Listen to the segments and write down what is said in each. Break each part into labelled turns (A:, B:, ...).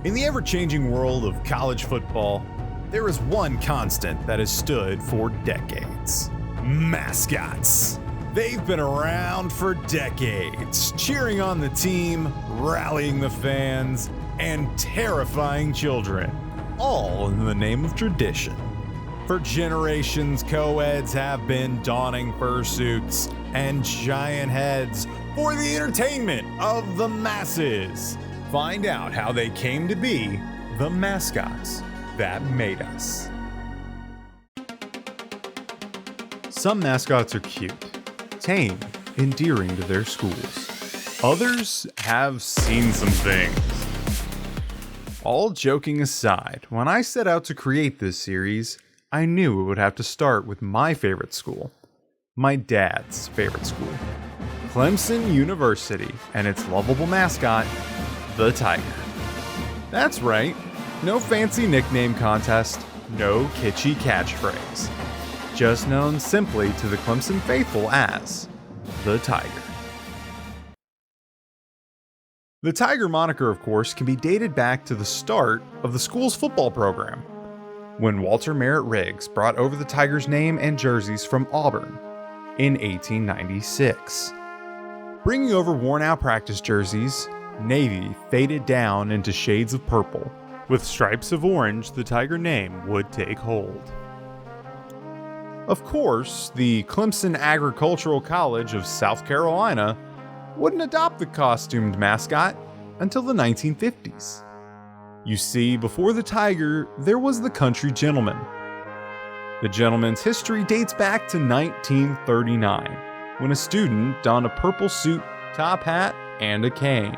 A: In the ever-changing world of college football, there is one constant that has stood for decades: mascots. They've been around for decades, cheering on the team, rallying the fans, and terrifying children, all in the name of tradition. For generations, co-eds have been donning fursuits and giant heads for the entertainment of the masses. Find out how they came to be the mascots that made us. Some mascots are cute, tame, endearing to their schools. Others have seen some things. All joking aside, when I set out to create this series, I knew it would have to start with my favorite school. My dad's favorite school. Clemson University and its lovable mascot, the Tiger. That's right, no fancy nickname contest, no kitschy catchphrase. Just known simply to the Clemson faithful as the Tiger. The Tiger moniker, of course, can be dated back to the start of the school's football program, when Walter Merritt Riggs brought over the Tigers' name and jerseys from Auburn in 1896. Bringing over worn-out practice jerseys, navy faded down into shades of purple. With stripes of orange, the Tiger name would take hold. Of course, the Clemson Agricultural College of South Carolina wouldn't adopt the costumed mascot until the 1950s. You see, before the Tiger, there was the country gentleman. The gentleman's history dates back to 1939, when a student donned a purple suit, top hat, and a cane.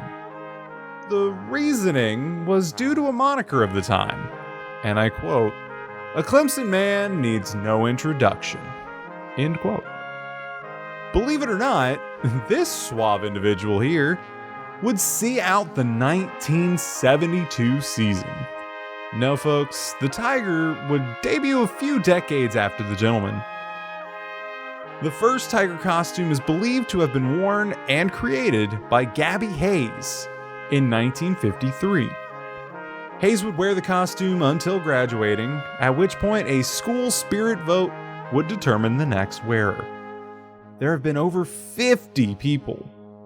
A: The reasoning was due to a moniker of the time, and I quote, "A Clemson man needs no introduction," end quote. Believe it or not, this suave individual here would see out the 1972 season. No folks, the Tiger would debut a few decades after the gentleman. The first Tiger costume is believed to have been worn and created by Gabby Hayes in 1953. Hayes would wear the costume until graduating, at which point a school spirit vote would determine the next wearer. There have been over 50 people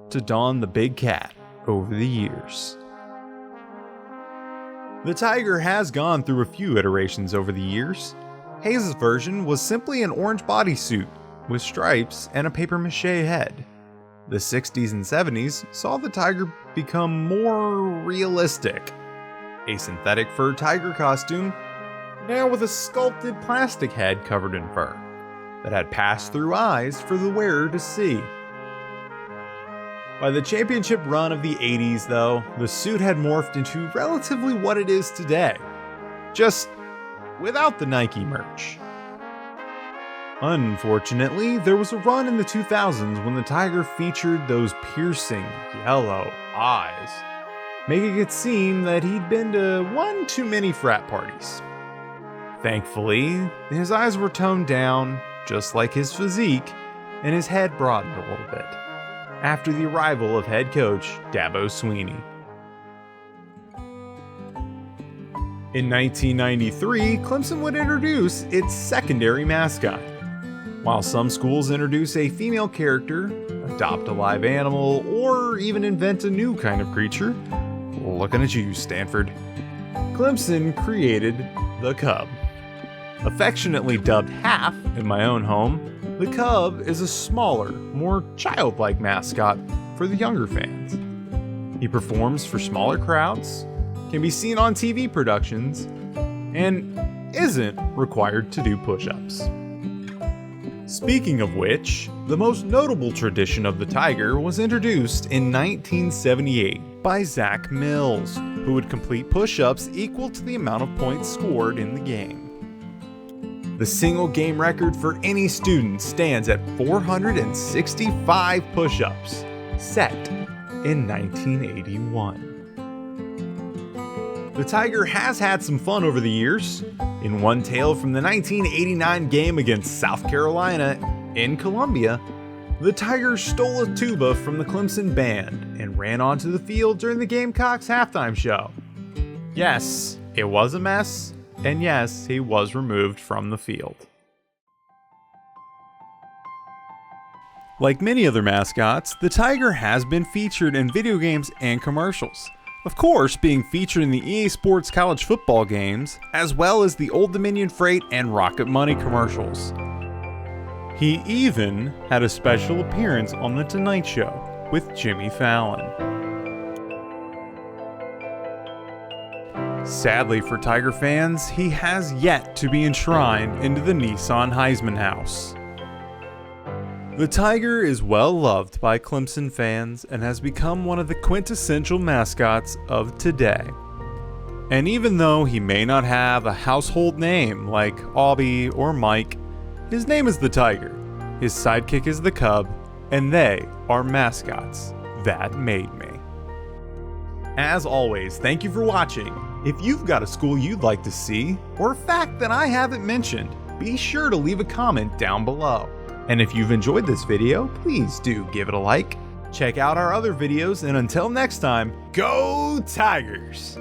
A: to don the big cat over the years. The Tiger has gone through a few iterations over the years. Hayes' version was simply an orange bodysuit with stripes and a papier-mâché head. The 60s and 70s saw the Tiger become more realistic. A synthetic fur tiger costume, now with a sculpted plastic head covered in fur, that had pass-through eyes for the wearer to see. By the championship run of the 80s, though, the suit had morphed into relatively what it is today, just without the Nike merch. Unfortunately, there was a run in the 2000s when the Tiger featured those piercing yellow eyes, making it seem that he'd been to one too many frat parties. Thankfully, his eyes were toned down, just like his physique, and his head broadened a little bit, after the arrival of head coach Dabo Swinney. In 1993, Clemson would introduce its secondary mascot. While some schools introduce a female character, adopt a live animal, or even invent a new kind of creature, looking at you, Stanford, Clemson created the Cub. Affectionately dubbed Half in my own home, the Cub is a smaller, more childlike mascot for the younger fans. He performs for smaller crowds, can be seen on TV productions, and isn't required to do push-ups. Speaking of which, the most notable tradition of the Tiger was introduced in 1978 by Zach Mills, who would complete push-ups equal to the amount of points scored in the game. The single game record for any student stands at 465 push-ups, set in 1981. The Tiger has had some fun over the years. In one tale from the 1989 game against South Carolina in Columbia, the Tiger stole a tuba from the Clemson band and ran onto the field during the Gamecocks halftime show. Yes, it was a mess, and yes, he was removed from the field. Like many other mascots, the Tiger has been featured in video games and commercials. Of course, being featured in the EA Sports college football games, as well as the Old Dominion Freight and Rocket Money commercials. He even had a special appearance on The Tonight Show with Jimmy Fallon. Sadly for Tiger fans, he has yet to be enshrined into the Nissan Heisman House. The Tiger is well loved by Clemson fans and has become one of the quintessential mascots of today. And even though he may not have a household name like Aubie or Mike, his name is the Tiger, his sidekick is the Cub, and they are mascots that made me. As always, thank you for watching. If you've got a school you'd like to see, or a fact that I haven't mentioned, be sure to leave a comment down below. And if you've enjoyed this video, please do give it a like. Check out our other videos, and until next time, go Tigers!